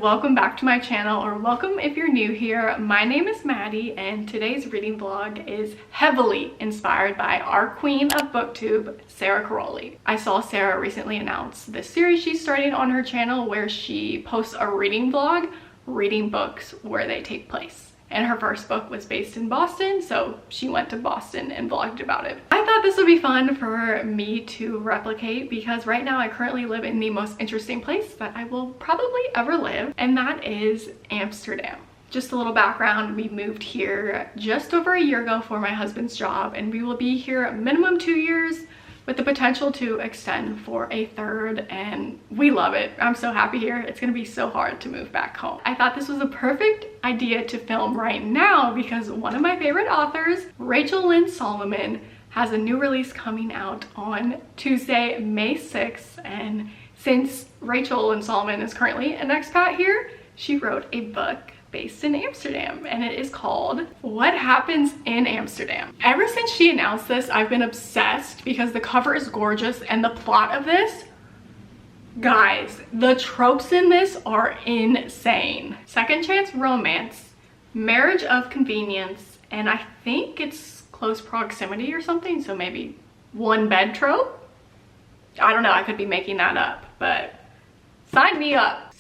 welcome back to my channel, or welcome if you're new here. My name is Maddie and today's reading vlog is heavily inspired by our queen of booktube, Sara Carolli. I saw Sara recently announce this series she's starting on her channel where she posts a reading vlog, reading books where they take place. And her first book was based in Boston, so she went to Boston and vlogged about it. I thought this would be fun for me to replicate because right now I currently live in the most interesting place that I will probably ever live, and that is Amsterdam. Just a little background, we moved here just over a year ago for my husband's job, and we will be here minimum 2 years with the potential to extend for a third, and we love it. I'm so happy here. It's gonna be so hard to move back home. I thought this was a perfect idea to film right now because one of my favorite authors, Rachel Lynn Solomon, has a new release coming out on Tuesday, May 6th, and since Rachel Lynn Solomon is currently an expat here, she wrote a book based in Amsterdam, and it is called What Happens in Amsterdam. Ever since she announced this, I've been obsessed because the cover is gorgeous and the plot of this, guys, the tropes in this are insane. Second chance romance, marriage of convenience, and I think it's close proximity or something, so maybe one bed trope? I don't know, I could be making that up, but sign me up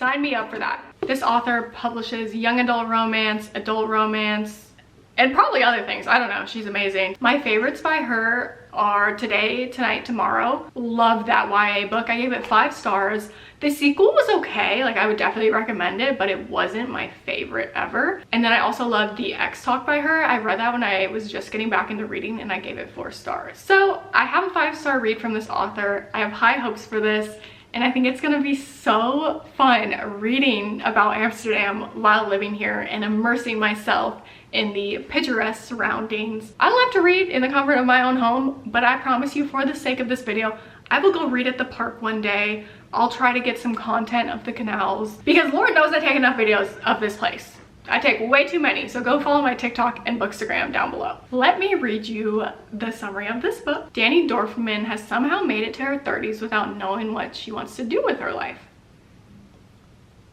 for that. This author publishes young adult romance, and probably other things. I don't know, she's amazing. My favorites by her are Today, Tonight, Tomorrow. Love that YA book. I gave it 5 stars. The sequel was okay, like I would definitely recommend it, but it wasn't my favorite ever. And then I also love The X Talk by her. I read that when I was just getting back into reading and I gave it 4 stars. So I have a 5-star read from this author. I have high hopes for this. And I think it's gonna be so fun reading about Amsterdam while living here and immersing myself in the picturesque surroundings. I love to read in the comfort of my own home, but I promise you, for the sake of this video, I will go read at the park one day. I'll try to get some content of the canals because Lord knows I take enough videos of this place. I take way too many, so go follow my TikTok and Bookstagram down below. Let me read you the summary of this book. Dani Dorfman has somehow made it to her 30s without knowing what she wants to do with her life.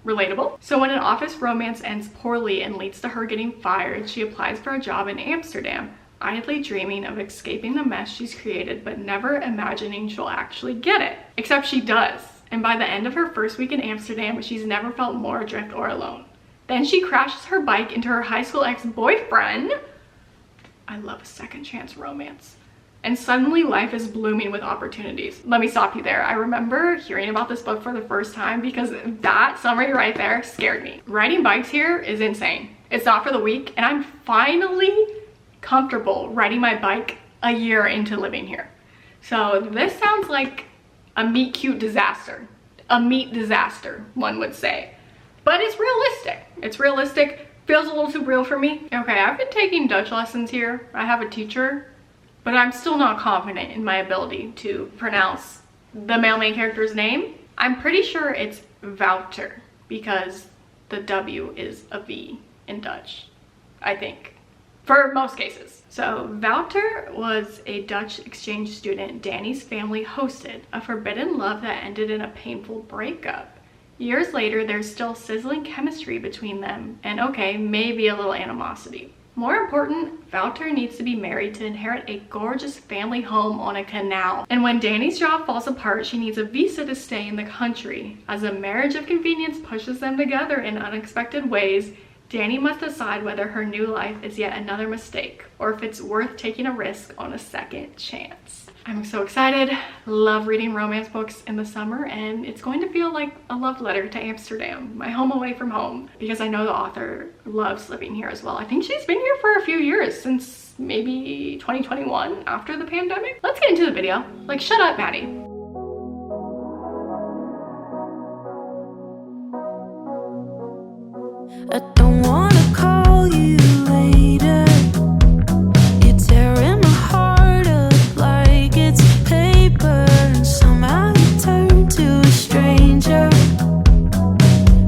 Relatable? So when an office romance ends poorly and leads to her getting fired, she applies for a job in Amsterdam, idly dreaming of escaping the mess she's created, but never imagining she'll actually get it. Except she does, and by the end of her first week in Amsterdam, she's never felt more adrift or alone. Then she crashes her bike into her high school ex-boyfriend. I love a second chance romance. And suddenly life is blooming with opportunities. Let me stop you there. I remember hearing about this book for the first time because that summary right there scared me. Riding bikes here is insane. It's not for the weak, and I'm finally comfortable riding my bike a year into living here. So this sounds like a meet cute disaster. A meat disaster, one would say. But it's realistic. It's realistic. Feels a little too real for me. Okay, I've been taking Dutch lessons here. I have a teacher, but I'm still not confident in my ability to pronounce the male main character's name. I'm pretty sure it's Wouter because the W is a V in Dutch, I think, for most cases. So Wouter was a Dutch exchange student Dani's family hosted, a forbidden love that ended in a painful breakup. Years later, there's still sizzling chemistry between them, and okay, maybe a little animosity. More important, Wouter needs to be married to inherit a gorgeous family home on a canal. And when Dani's job falls apart, she needs a visa to stay in the country. As a marriage of convenience pushes them together in unexpected ways, Dani must decide whether her new life is yet another mistake, or if it's worth taking a risk on a second chance. I'm so excited. Love reading romance books in the summer, and it's going to feel like a love letter to Amsterdam, my home away from home, because I know the author loves living here as well. I think she's been here for a few years, since maybe 2021 after the pandemic. Let's get into the video. Like, shut up, Maddie. I don't wanna call you later. You're tearing my heart up like it's paper, and somehow you turn to a stranger.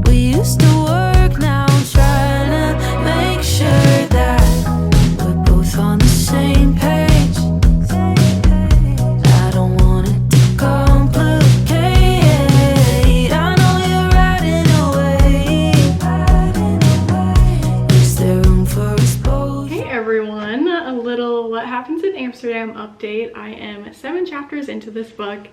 We used to work, now I'm trying to make sure that we're both on the same page. I don't want it to complicate. I know you're riding away. Amsterdam update. I am 7 chapters into this book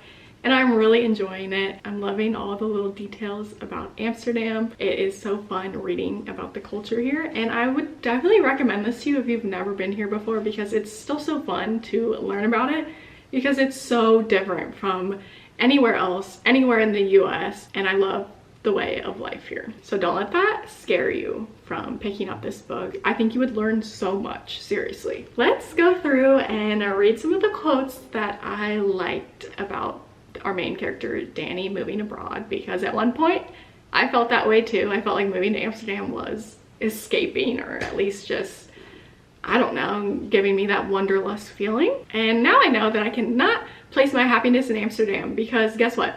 and I'm really enjoying it. I'm loving all the little details about Amsterdam. It is so fun reading about the culture here, and I would definitely recommend this to you if you've never been here before, because it's still so fun to learn about it, because it's so different from anywhere else, anywhere in the US, and I love the way of life here. So don't let that scare you from picking up this book. I think you would learn so much, seriously. Let's go through and read some of the quotes that I liked about our main character Danny moving abroad, because at one point I felt that way too. I felt like moving to Amsterdam was escaping, or at least just, I don't know, giving me that wanderlust feeling. And now I know that I cannot place my happiness in Amsterdam, because guess what?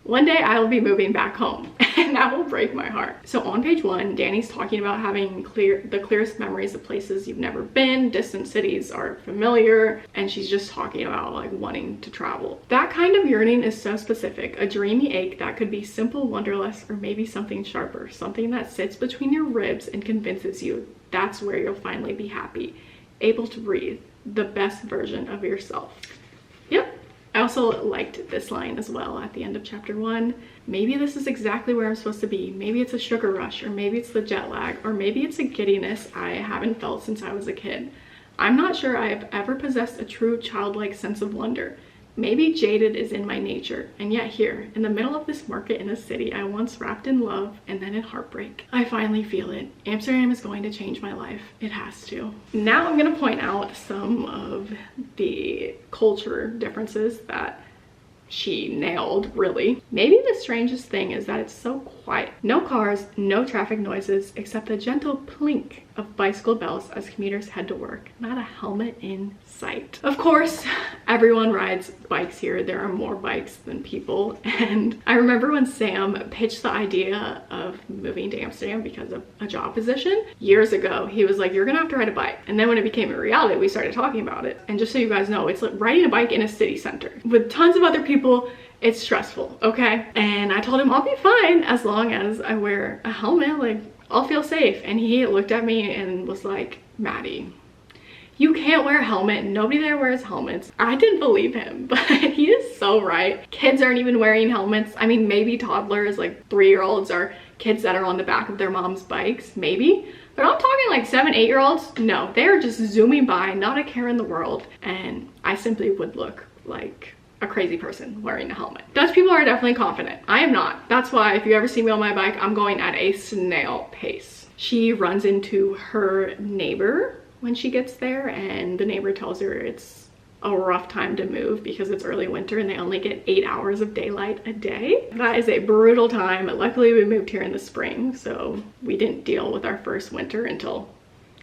One day I will be moving back home and that will break my heart. So on page 1, Danny's talking about having the clearest memories of places you've never been, distant cities are familiar, and she's just talking about like wanting to travel. That kind of yearning is so specific, a dreamy ache that could be simple wanderlust, or maybe something sharper, something that sits between your ribs and convinces you that's where you'll finally be happy, able to breathe, the best version of yourself. Yep. I also liked this line as well at the end of chapter 1. Maybe this is exactly where I'm supposed to be. Maybe it's a sugar rush, or maybe it's the jet lag, or maybe it's a giddiness I haven't felt since I was a kid. I'm not sure I have ever possessed a true childlike sense of wonder. Maybe jaded is in my nature, and yet here, in the middle of this market in a city I once wrapped in love and then in heartbreak, I finally feel it. Amsterdam is going to change my life. It has to. Now I'm going to point out some of the culture differences that she nailed, really. Maybe the strangest thing is that it's so quiet. No cars, no traffic noises, except the gentle plink of bicycle bells as commuters head to work. Not a helmet in sight. Of course, everyone rides bikes here. There are more bikes than people. And I remember when Sam pitched the idea of moving to Amsterdam because of a job position years ago, he was like, you're gonna have to ride a bike. And then when it became a reality, we started talking about it. And just so you guys know, it's like riding a bike in a city center with tons of other people. It's stressful, okay? And I told him I'll be fine as long as I wear a helmet, like I'll feel safe. And he looked at me and was like, Maddie, you can't wear a helmet. Nobody there wears helmets. I didn't believe him, but he is so right. Kids aren't even wearing helmets. I mean, maybe toddlers, like 3-year-olds, or kids that are on the back of their mom's bikes, maybe. But I'm talking like 7, 8-year-olds. No, they're just zooming by, not a care in the world. And I simply would look like a crazy person wearing a helmet. Dutch people are definitely confident. I am not. That's why if you ever see me on my bike, I'm going at a snail pace. She runs into her neighbor when she gets there, and the neighbor tells her it's a rough time to move because it's early winter and they only get 8 hours of daylight a day. That is a brutal time. Luckily we moved here in the spring, so we didn't deal with our first winter until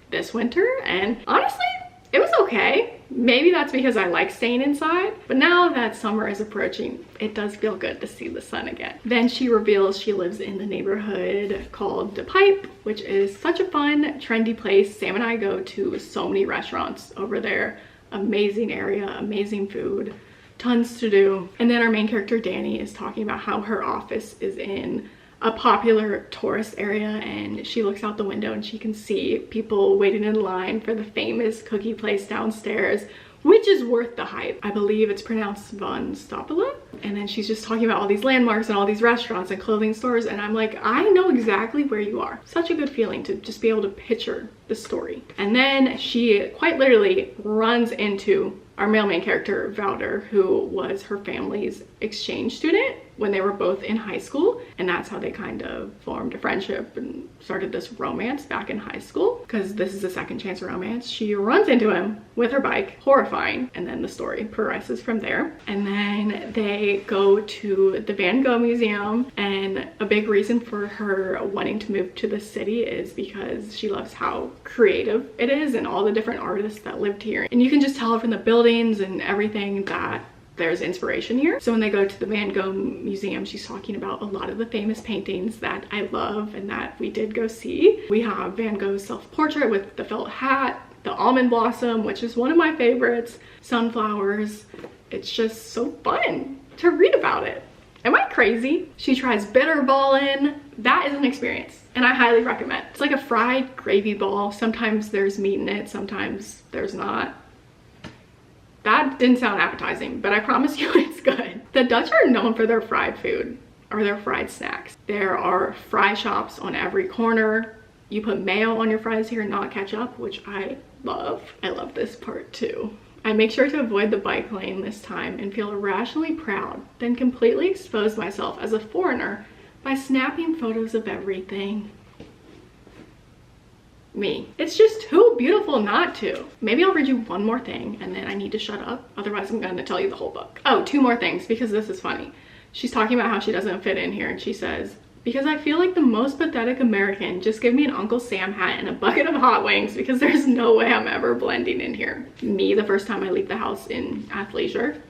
this winter, and honestly it was okay. Maybe that's because I like staying inside, but now that summer is approaching, it does feel good to see the sun again. Then she reveals she lives in the neighborhood called De Pipe, which is such a fun, trendy place. Sam and I go to so many restaurants over there. Amazing area, amazing food, tons to do. And then our main character Danny is talking about how her office is in a popular tourist area, and she looks out the window and she can see people waiting in line for the famous cookie place downstairs, which is worth the hype. I believe it's pronounced Von Stapelen. And then she's just talking about all these landmarks and all these restaurants and clothing stores, and I'm like, I know exactly where you are. Such a good feeling to just be able to picture the story. And then she quite literally runs into our male main character, Wouter, who was her family's exchange student when they were both in high school, and that's how they kind of formed a friendship and started this romance back in high school, because this is a second chance romance. She runs into him with her bike, horrifying, and then the story progresses from there. And then they go to the Van Gogh Museum, and a big reason for her wanting to move to the city is because she loves how creative it is and all the different artists that lived here, and you can just tell from the buildings and everything that there's inspiration here. So when they go to the Van Gogh Museum, she's talking about a lot of the famous paintings that I love and that we did go see. We have Van Gogh's self-portrait with the felt hat, the almond blossom, which is one of my favorites, sunflowers. It's just so fun to read about it. Am I crazy? She tries bitterballen. That is an experience, and I highly recommend. It's like a fried gravy ball. Sometimes there's meat in it, sometimes there's not. That didn't sound appetizing, but I promise you it's good. The Dutch are known for their fried food, or their fried snacks. There are fry shops on every corner. You put mayo on your fries here, not ketchup, which I love. I love this part too. I make sure to avoid the bike lane this time and feel irrationally proud, then completely expose myself as a foreigner by snapping photos of everything. Me. It's just too beautiful not to. Maybe I'll read you one more thing and then I need to shut up. Otherwise I'm going to tell you the whole book. Oh, two more things because this is funny. She's talking about how she doesn't fit in here and she says, because I feel like the most pathetic American, just give me an Uncle Sam hat and a bucket of hot wings because there's no way I'm ever blending in here. Me, the first time I leave the house in athleisure,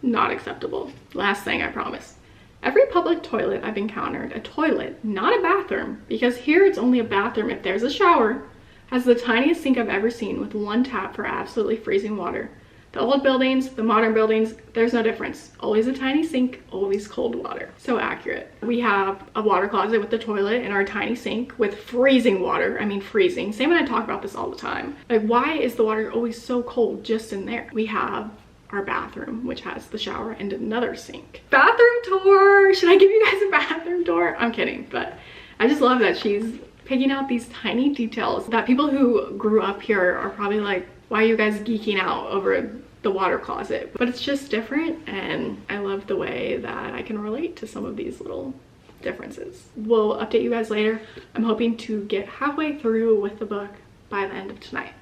not acceptable. Last thing, I promise. Every public toilet I've encountered, a toilet, not a bathroom, because here it's only a bathroom if there's a shower, has the tiniest sink I've ever seen with one tap for absolutely freezing water. The old buildings, the modern buildings, there's no difference. Always a tiny sink, always cold water. So accurate. We have a water closet with the toilet and our tiny sink with freezing water. I mean freezing. Sam and I talk about this all the time. Like, why is the water always so cold just in there? We have our bathroom, which has the shower and another sink. Bathroom tour! Should I give you guys a bathroom tour? I'm kidding, but I just love that she's picking out these tiny details that people who grew up here are probably like, why are you guys geeking out over the water closet? But it's just different, and I love the way that I can relate to some of these little differences. We'll update you guys later. I'm hoping to get halfway through with the book by the end of tonight.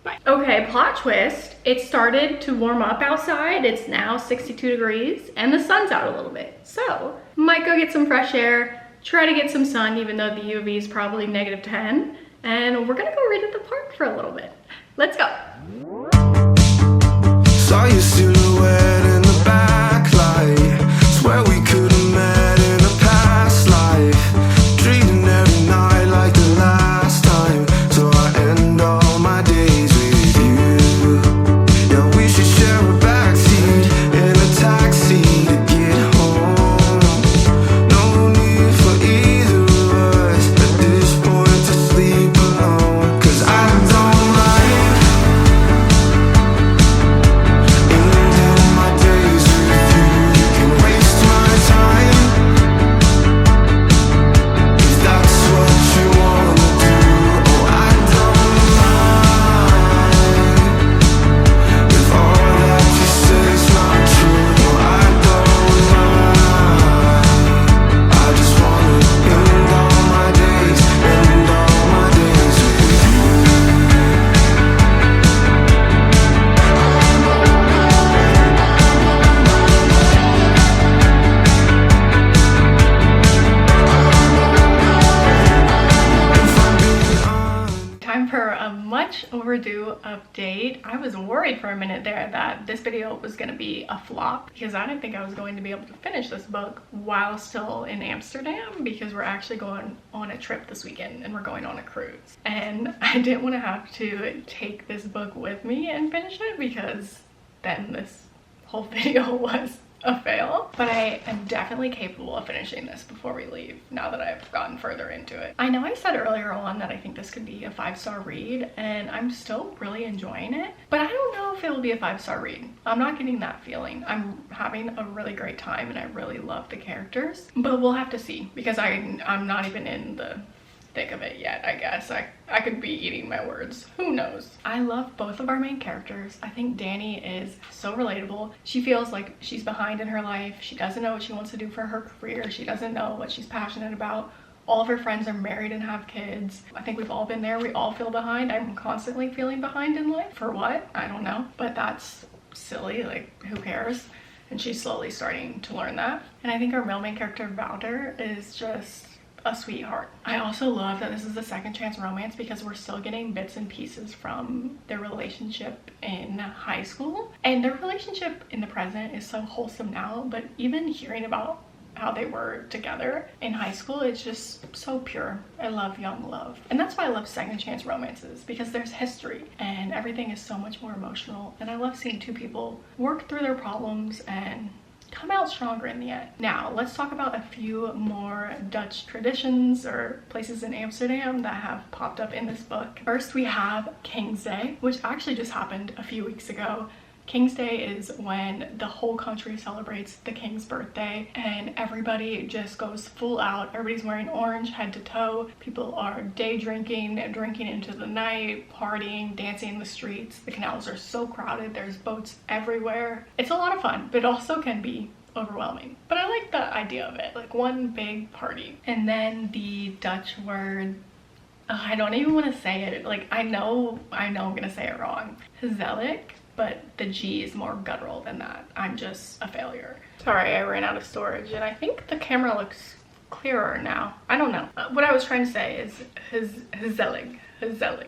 Bye. Okay, plot twist. It started to warm up outside. It's now 62 degrees and the sun's out a little bit. So, might go get some fresh air, try to get some sun even though the UV is probably -10. And we're gonna go read at the park for a little bit. Let's go. Saw your silhouette in the backlight. Swear we could have met in a past life. Dreaming every night like the last time. So I end all my days with you. Yeah, we should share a backseat in a taxi to get home. No need for either of us at this point to sleep alone. 'Cause I don't like ending my days with you. You can waste my time if that's what you wanna do. Oh, I don't mind if all that you say is not true. No, I don't mind. I just wanna end all my days with Time for a much overdue update. I was worried for a minute there that this video was going to be a flop because I didn't think I was going to be able to finish this book while still in Amsterdam, because we're actually going on a trip this weekend and we're going on a cruise. And I didn't want to have to take this book with me and finish it because then this whole video was a fail. But I am definitely capable of finishing this before we leave now that I've gotten further into it. I know I said earlier on that I think this could be a 5-star read, and I'm still really enjoying it, but I don't know if it will be a 5-star read. I'm not getting that feeling. I'm having a really great time and I really love the characters, but we'll have to see because I'm not even in the thick of it yet, I guess. I could be eating my words. Who knows? I love both of our main characters. I think Danny is so relatable. She feels like she's behind in her life. She doesn't know what she wants to do for her career. She doesn't know what she's passionate about. All of her friends are married and have kids. I think we've all been there. We all feel behind. I'm constantly feeling behind in life. For what? I don't know. But that's silly. Like, who cares? And she's slowly starting to learn that. And I think our real main character, Wouter, is just a sweetheart. I also love that this is the second chance romance because we're still getting bits and pieces from their relationship in high school, and their relationship in the present is so wholesome now, but even hearing about how they were together in high school, it's just so pure. I love young love, and that's why I love second chance romances, because there's history and everything is so much more emotional, and I love seeing two people work through their problems and come out stronger in the end. Now, let's talk about a few more Dutch traditions or places in Amsterdam that have popped up in this book. First, we have King's Day, which actually just happened a few weeks ago. King's Day is when the whole country celebrates the king's birthday and everybody just goes full out. Everybody's wearing orange head to toe. People are day drinking into the night, partying, dancing in the streets. The canals are so crowded. There's boats everywhere. It's a lot of fun, but it also can be overwhelming. But I like the idea of it, like one big party. And then the Dutch word, I don't even want to say it. Like I know I'm gonna say it wrong. Gezellig. But the G is more guttural than that. I'm just a failure. Sorry, I ran out of storage and I think the camera looks clearer now. I don't know. What I was trying to say is gezellig.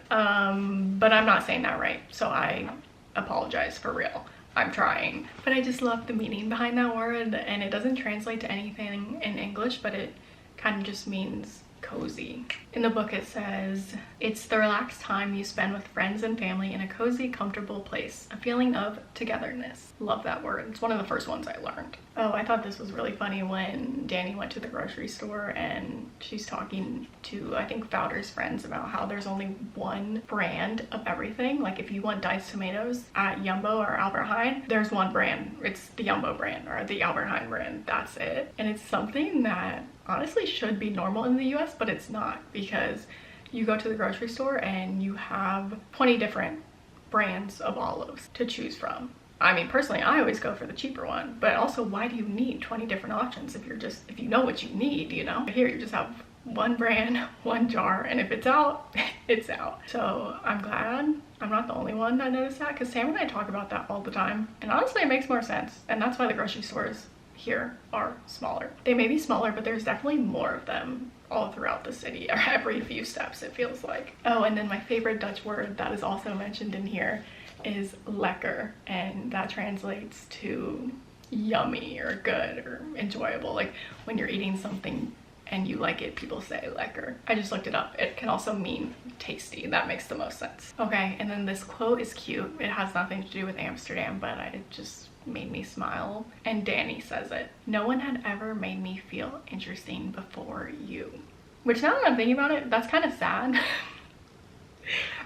But I'm not saying that right, so I apologize for real. I'm trying. But I just love the meaning behind that word, and it doesn't translate to anything in English, but it kind of just means cozy. In the book it says, it's the relaxed time you spend with friends and family in a cozy, comfortable place, a feeling of togetherness. Love that word. It's one of the first ones I learned. Oh, I thought this was really funny when Danny went to the grocery store and she's talking to, I think, Wouter's friends about how there's only one brand of everything. Like if you want diced tomatoes at Jumbo or Albert Heijn, there's one brand. It's the Jumbo brand or the Albert Heijn brand. That's it. And it's something that honestly should be normal in the US, but it's not, because you go to the grocery store and you have 20 different brands of olives to choose from. I mean, personally, I always go for the cheaper one, but also, why do you need 20 different options if you know what you need, you know? Here you just have one brand, one jar, and if it's out, it's out. So I'm glad I'm not the only one that noticed that, because Sam and I talk about that all the time, and honestly it makes more sense, and that's why the grocery stores here are smaller. They may be smaller, but there's definitely more of them all throughout the city, or every few steps it feels like. Oh, and then my favorite Dutch word that is also mentioned in here is lekker, and that translates to yummy or good or enjoyable. Like when you're eating something and you like it, people say lekker. I just looked it up. It can also mean tasty. That makes the most sense. Okay, and then this quote is cute. It has nothing to do with Amsterdam, but it just made me smile. And Danny says it. No one had ever made me feel interesting before you. Which, now that I'm thinking about it, that's kind of sad.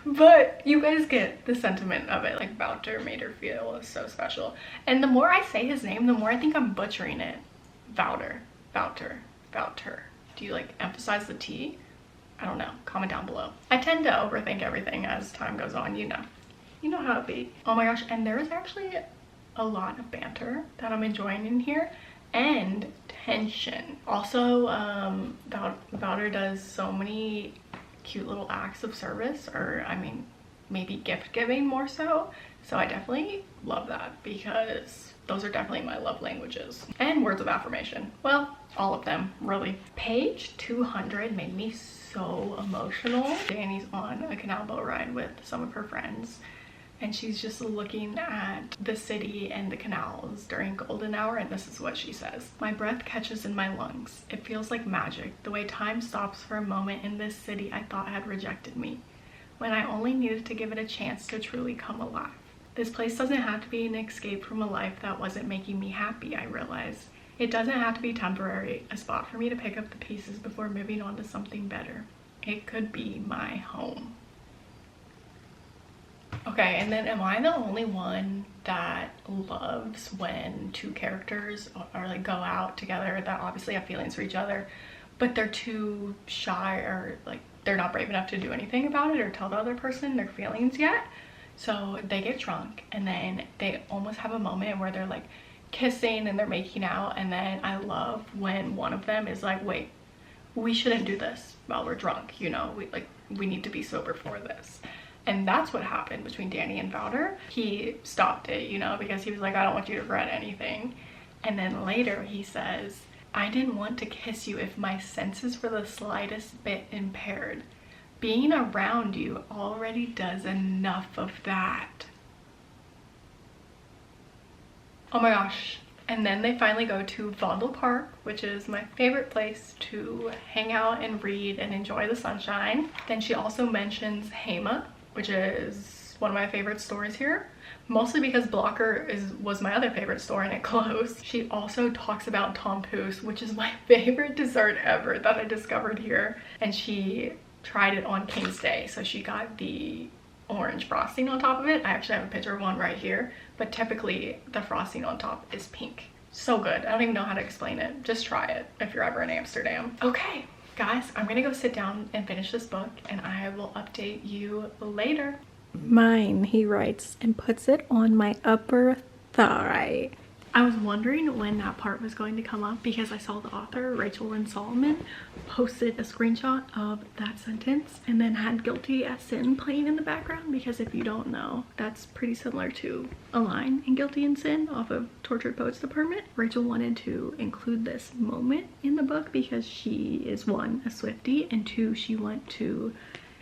But you guys get the sentiment of it. Like, Wouter made her feel so special. And the more I say his name, the more I think I'm butchering it. Wouter. Do you like emphasize the T? I don't know. Comment down below. I tend to overthink everything as time goes on, you know. You know how it be. Oh my gosh, and there is actually a lot of banter that I'm enjoying in here, and tension. Also, Wouter does so many cute little acts of service, or I mean maybe gift giving more so. So I definitely love that, because those are definitely my love languages. And words of affirmation. Well, all of them, really. Page 200 made me so emotional. Danny's on a canal boat ride with some of her friends, and she's just looking at the city and the canals during golden hour, and this is what she says. My breath catches in my lungs. It feels like magic, the way time stops for a moment in this city I thought had rejected me, when I only needed to give it a chance to truly come alive. This place doesn't have to be an escape from a life that wasn't making me happy, I realized. It doesn't have to be temporary, a spot for me to pick up the pieces before moving on to something better. It could be my home. Okay, and then am I the only one that loves when two characters are like go out together that obviously have feelings for each other, but they're too shy, or like they're not brave enough to do anything about it or tell the other person their feelings yet? So they get drunk and then they almost have a moment where they're like kissing and they're making out, and then I love when one of them is like, wait, we shouldn't do this while we're drunk, you know, we need to be sober for this. And that's what happened between Danny and Wouter. He stopped it, you know, because he was like, I don't want you to regret anything. And then later he says, I didn't want to kiss you if my senses were the slightest bit impaired. Being around you already does enough of that. Oh my gosh. And then they finally go to Vondel Park, which is my favorite place to hang out and read and enjoy the sunshine. Then she also mentions Hema, which is one of my favorite stores here, mostly because Blocker was my other favorite store and it closed. She also talks about tompoes, which is my favorite dessert ever that I discovered here, and she tried it on King's Day. So she got the orange frosting on top of it. I actually have a picture of one right here, but typically the frosting on top is pink. So good. I don't even know how to explain it. Just try it if you're ever in Amsterdam. Okay, guys, I'm gonna go sit down and finish this book and I will update you later. Mine, he writes, and puts it on my upper thigh. I was wondering when that part was going to come up because I saw the author, Rachel Lynn Solomon, posted a screenshot of that sentence and then had Guilty as Sin playing in the background, because if you don't know, that's pretty similar to a line in Guilty and Sin off of Tortured Poets Department. Rachel wanted to include this moment in the book because she is, one, a Swiftie, and two, she went to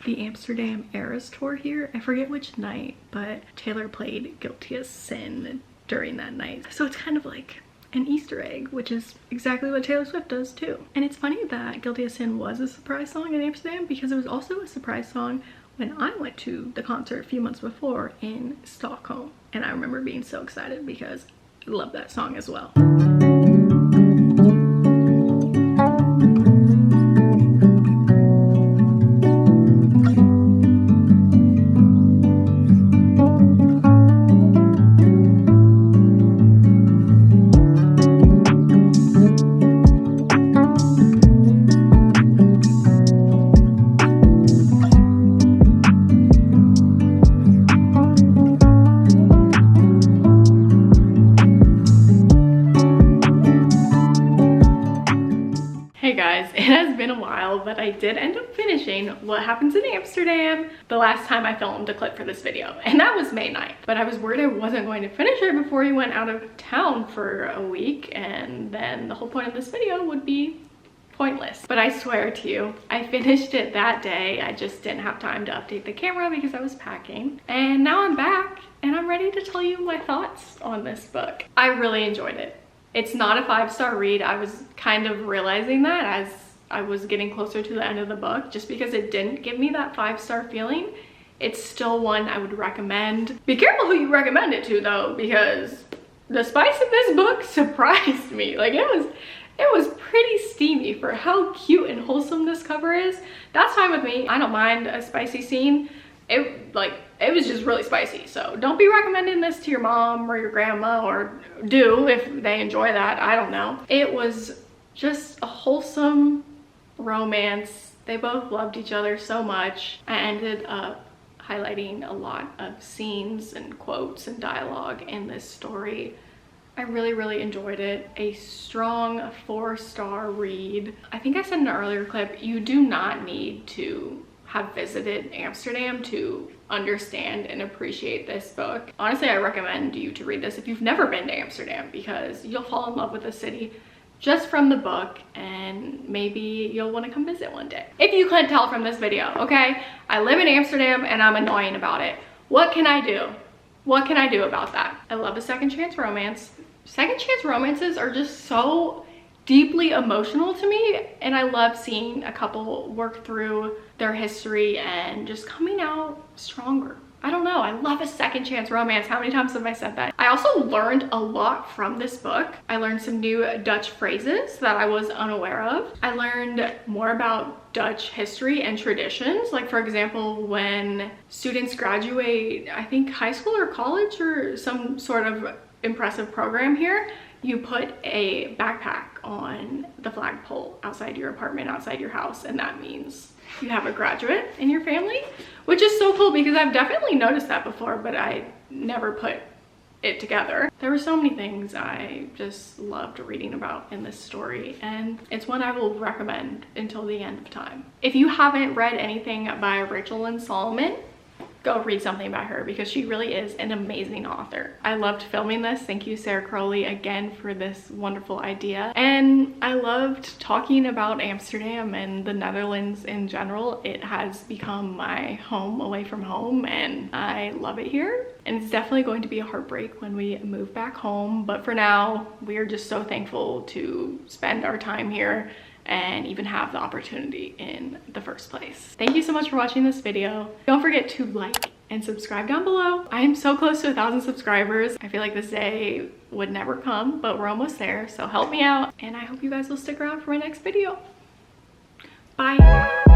the Amsterdam Eras tour here. I forget which night, but Taylor played Guilty as Sin during that night. So it's kind of like an Easter egg, which is exactly what Taylor Swift does too. And it's funny that Guilty as Sin was a surprise song in Amsterdam because it was also a surprise song when I went to the concert a few months before in Stockholm. And I remember being so excited because I love that song as well. But I did end up finishing What Happens in Amsterdam the last time I filmed a clip for this video, and that was May 9th. But I was worried I wasn't going to finish it before he went out of town for a week, and then the whole point of this video would be pointless. But I swear to you, I finished it that day. I just didn't have time to update the camera because I was packing. And now I'm back and I'm ready to tell you my thoughts on this book. I really enjoyed it. It's not a 5-star read. I was kind of realizing that as I was getting closer to the end of the book, just because it didn't give me that 5-star feeling. It's still one I would recommend. Be careful who you recommend it to though, because the spice in this book surprised me. Like it was pretty steamy for how cute and wholesome this cover is. That's fine with me. I don't mind a spicy scene. It was just really spicy. So don't be recommending this to your mom or your grandma, or do if they enjoy that. I don't know. It was just a wholesome romance. They both loved each other so much. I ended up highlighting a lot of scenes and quotes and dialogue in this story. I really enjoyed it. A strong 4-star read. I think I said in an earlier clip, you do not need to have visited Amsterdam to understand and appreciate this book. Honestly, I recommend you to read this if you've never been to Amsterdam, because you'll fall in love with the city just from the book, and maybe you'll want to come visit one day. If you couldn't tell from this video, okay? I live in Amsterdam and I'm annoying about it. What can I do? What can I do about that? I love a second chance romance. Second chance romances are just so deeply emotional to me, and I love seeing a couple work through their history and just coming out stronger. I don't know, I love a second chance romance. How many times have I said that? I also learned a lot from this book. I learned some new Dutch phrases that I was unaware of. I learned more about Dutch history and traditions. Like for example, when students graduate, I think high school or college or some sort of impressive program here, you put a backpack on the flagpole outside your apartment, outside your house, and that means you have a graduate in your family, which is so cool because I've definitely noticed that before, but I never put it together. There were so many things I just loved reading about in this story, and it's one I will recommend until the end of time. If you haven't read anything by Rachel Lynn Solomon, go read something by her because she really is an amazing author. I loved filming this. Thank you, Sara Carolli, again for this wonderful idea. And I loved talking about Amsterdam and the Netherlands in general. It has become my home away from home, and I love it here. And it's definitely going to be a heartbreak when we move back home. But for now, we are just so thankful to spend our time here and even have the opportunity in the first place. Thank you so much for watching this video. Don't forget to like and subscribe down below. I am so close to 1,000 subscribers. I feel like this day would never come, but we're almost there, so help me out. And I hope you guys will stick around for my next video. Bye.